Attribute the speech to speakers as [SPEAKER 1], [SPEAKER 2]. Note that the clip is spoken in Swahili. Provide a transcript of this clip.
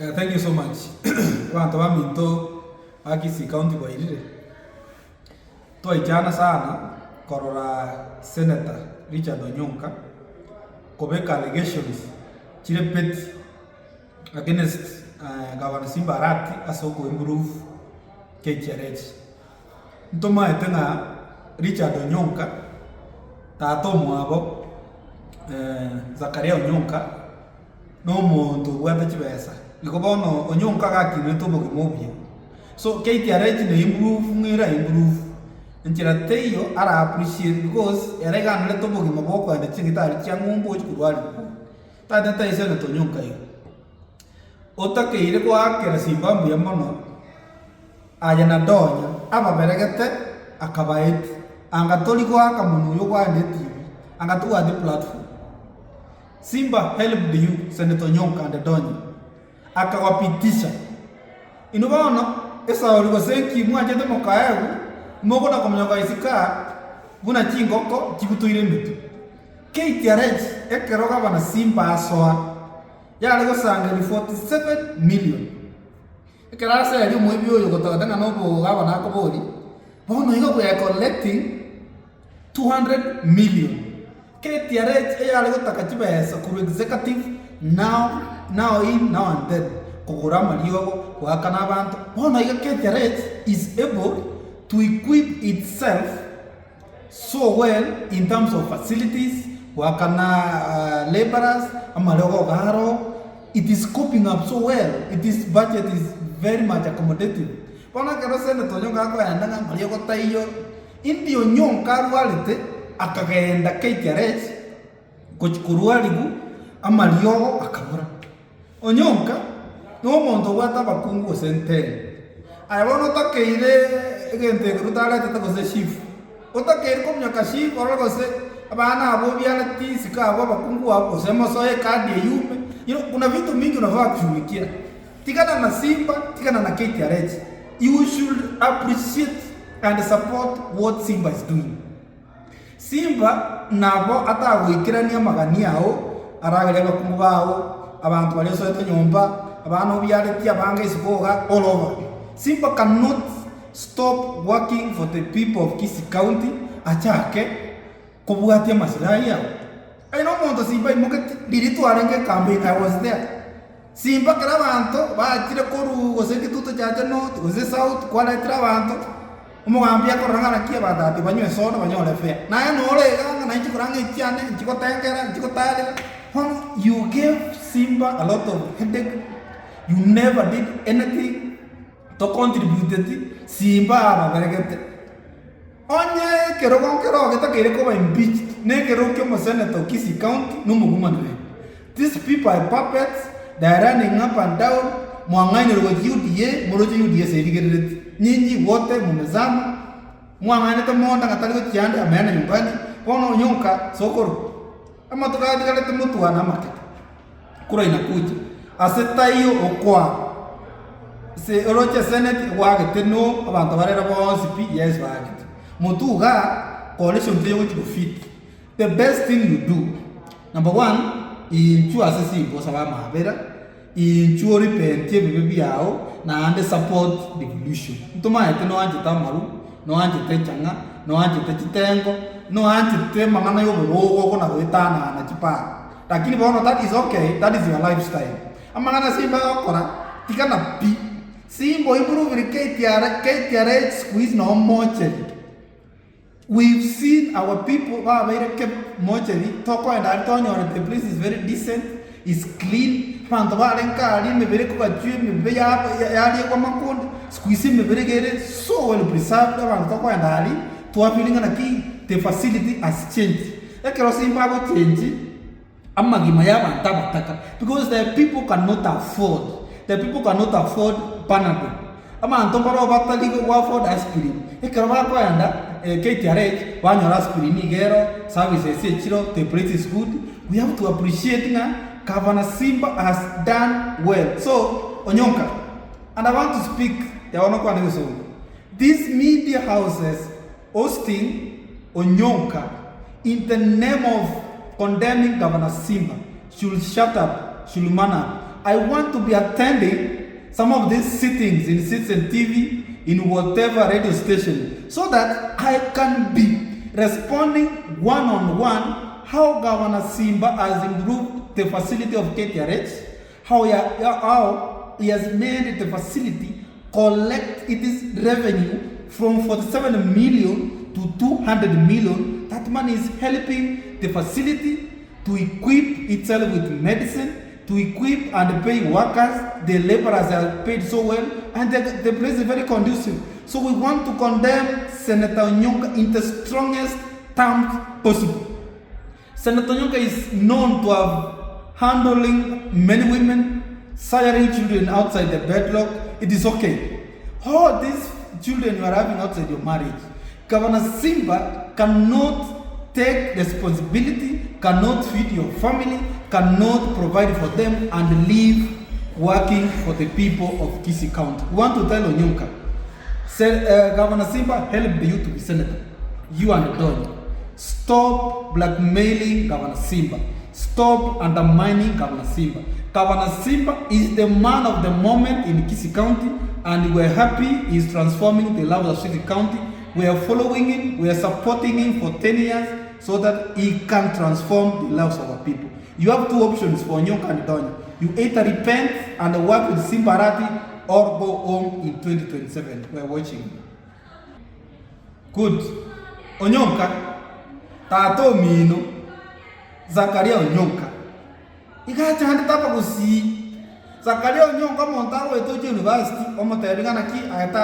[SPEAKER 1] Thank you so much. Wantu wa minto Akisi County kwa ilile. Toa ichana sana korora Senator Sen.Onyonka kubeka allegations chile pet against Governor Simba rati asoko improve KTRH. Ntoma etenga Sen.Onyonka tato mwabo Onyonka no muntu wata chibesa likobono Onyonka gakire to bogimobye so KTRH ne improve nchira teyo ara appreciate because erega nle to bogimoboko ande chingitari cyangumbo chikurwali tada taise ne Onyonka yo otake ile kwa akera Simba mbuya mono aya na donya aba beregete akabaet angatoli kwa kamuntu yo kwa ande TV angatuwa the platform Simba helped you Sen.Onyonka and Donya akawapitisha inobaona esa oligosenki mwajete mokaegu mogo na komnyoka isika buna chingoko chibutuire mitu KTRH ekeroga bana Simba asoa ya lego sanga ni 47 million ekerasa yali mwebyo yo gotanga nobo abana akobori bono igo ya collecting 200 million KTRH eyale gotaka chibesa ku executive now and then kugura maliogo kwakana abantu bona iga KTRH is able to equip itself so well in terms of facilities wakana laborers amaliogo garo it is coping up so well its budget is very much accommodative bona kero Sen.Onyonka ko yandanga maliogo tayo indi Onyonka rwalite akagenda KTRH kuchukurualigu amaliogo akabura Onyonka no muntu wata bakungu sentene ayabona takeire egente rutala tatagoze chief otakeire komnyoka chief orogose abana abo byana tisika abo bakungu abo sema soe kadi yume kuna vitu mingi unafaa kushughulikia tikana na Simba tikana na KTRH you should appreciate and support what Simba is doing. Simba nabo atagwikirania magani yao aragere bakumugao abantu bali soeto nyomba abantu byareti abange isikoga all over. Simba cannot stop working for the people of Kisii County achake kubuatia maslahi yao. I know monto Simba imuketi diritu arenge campaign I was there. Simba kara bantu baachire koru goseki tuto chacha north gose south kwala trabantu umugambia koranga nakia badati banywe soda banyole fe na no ole na chikuranga ichane chikotengera chikotale you gave Simba a lot of headache. You never did anything to contribute to Simba abaregete onye kero geta kere ko ba impeached ne kero ke mo Senator Kisii County no mugumane. These people are puppets. They are running up and down mwangani ro UDA moroje UDA sedigerete nyinyi wote mumezama mwangani to monda ngatali ko tiande amena nyumbani kono Onyonka sokoro ama tukadi kale tumutu ana market kura inakuja aseta hiyo okwa se oroche senate wage teno abantu barera bonsi PS wage mutuga coalition tyo go fit. The best thing you do, number one, inchu asisi bosa ba mabera inchu repente bibi yao na ande support devolution ntoma ete no anje tamaru no anje techanga no anje techitengo no anje te mangana yo bogo na wetana na chipa lakini bono that is okay, that is your lifestyle amangana Simba okora tikana pi Simba improve KTRH squeeze no moche. We've seen our people very kept mocheri toko and Antonio the place is very decent, is clean panto balenka ali me bere ko bajue me be ya kwa makonde squeeze me bere gere so well preserved and toko and ali to appealing na ki the facility has changed ekero Simba go change amagima ya bantabataka because the people cannot afford Panadol ama antombaro batali go afford aspirin ekero ba ko anda KTRH wanyora aspirin igero services echiro the place is good. We have to appreciate na Governor Simba has done well. So Onyonka, and I want to speak these media houses hosting Onyonka in the name of condemning Governor Simba should shut up, should man up. I want to be attending some of these sittings in Citizen TV, in whatever radio station, so that I can be responding one-on-one how Governor Simba has improved the facility of KTRH, how he has made the facility collect its revenue from 47 million to 200 million. That money is helping the facility to equip itself with medicine, to equip and pay workers. The laborers are paid so well, and the place is very conducive. So we want to condemn Senator Onyonka in the strongest terms possible. Senator Onyonka is known to have handling many women, siring children outside the bedrock. It is okay. All these children you are having outside your marriage, Governor Simba cannot take responsibility, cannot feed your family, cannot provide for them, and leave working for the people of Kisii County. We want to tell Onyonka, Governor Simba helped you to be senator, you and Donny. Stop blackmailing Governor Simba. Stop undermining Governor Simba. Governor Simba is the man of the moment in Kisii County, and we're happy he's transforming the lives of Kisii County. We are following him, we are supporting him for 10 years so that he can transform the lives of our people. You have two options for Onyonka and Donny. You either repent and work with Simba Arati, or go home in 2027. We're watching. Good. Onyonka, Tato Mino, Zakaria Onyonka. Ikacha handi tapa kusi. Zakaria Onyonka Montaro Eto University, Omoterigana ki ayata